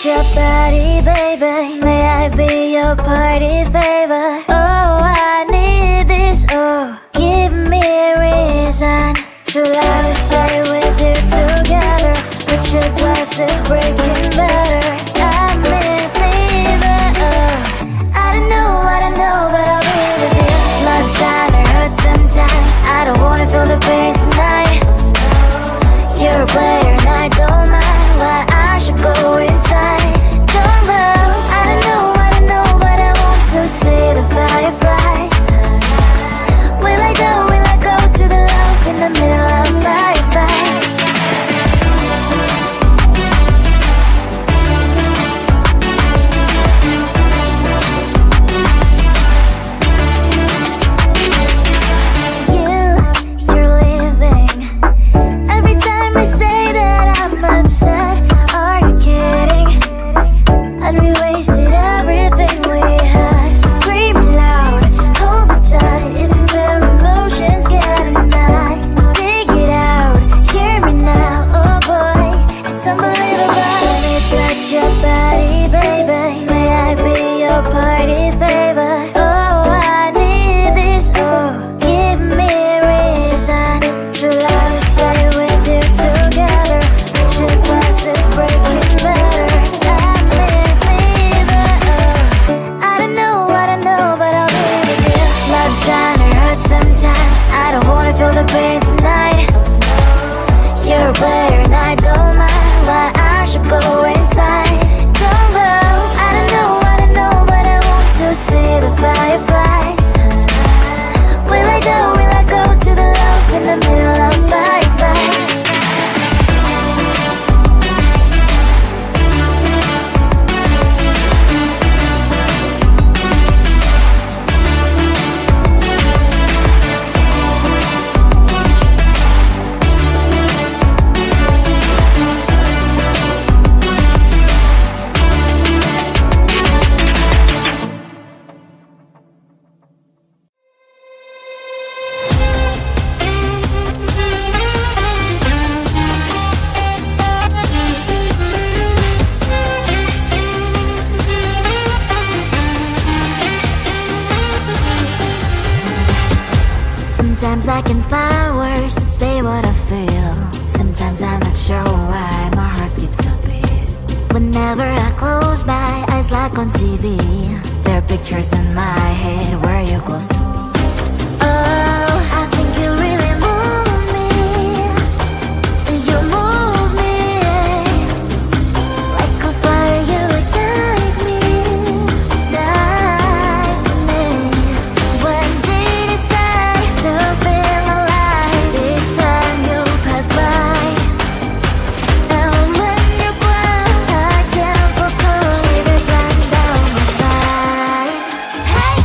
your body, baby. May I be your party favor? Oh, I need this. Oh, give me a reason to let us stay with you together. Put your glasses breaking better. I'm in fever. Oh, I don't know, but I'll be with you. Blood shine or hurt sometimes. I don't wanna feel the pain tonight. You're a player and I don't mind. Why I should go inside. Don't go. I don't know, but I want to see the fireflies. Will I go to the love in the middle of fireflies? You're leaving. Every time I say that I'm upset, are you kidding? And we wasted everything we had. Screaming loud, hold me tight. If you feel emotions getting high, dig it out, hear me now. Oh boy, it's unbelievable. Let me touch your body, baby. May I be your party favor? Oh, I need this. Oh, give me a reason to love and stay with you together. Put your glasses breaking better. I'm in fever. Sometimes I can find words to say what I feel. Sometimes I'm not sure why my heart skips a beat. Whenever I close my eyes like on TV, there are pictures in my head where you're close to me. Oh, I think you really move me. You move me like a fire, you guide me, guide me. When did it start to feel alive? Each time you pass by, and when you cry, I can't focus. Shivers running down my spine. Hey.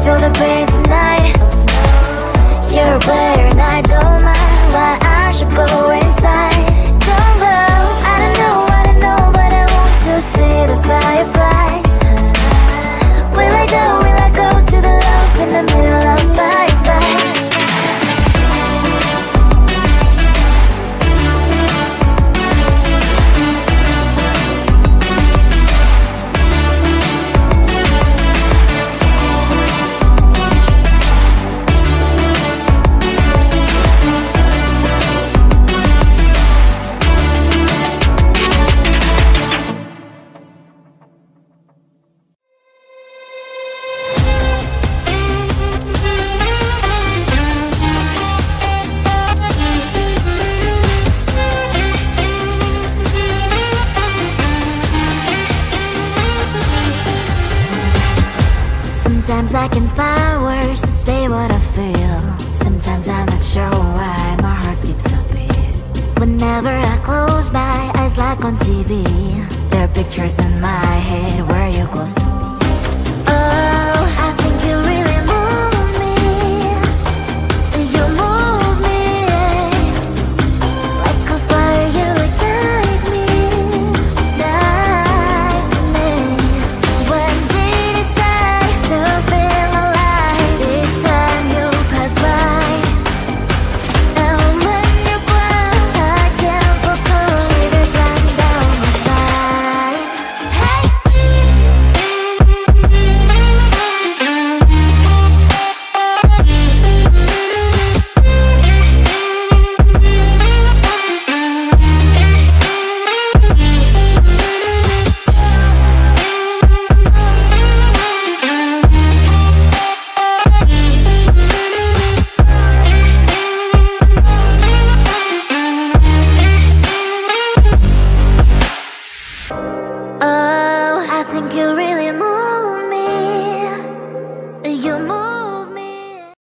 feel the pain tonight. You're a player and I don't mind why I should go inside. Don't go, I don't know, but I want to see the fireflies. Will I go to the love in the middle of fireflies? Sometimes I can find words to say what I feel. Sometimes I'm not sure why my heart skips a beat. Whenever I close my eyes like on TV, there are pictures in my head where you're close to me. Oh, I think you really move me. You move me like a fire, you ignite me, ignite me. When did it start to feel alive? Each time you pass by, and when you cry, I can't focus. Shivers running down my spine. Hey. Oh, I think you really move me. You move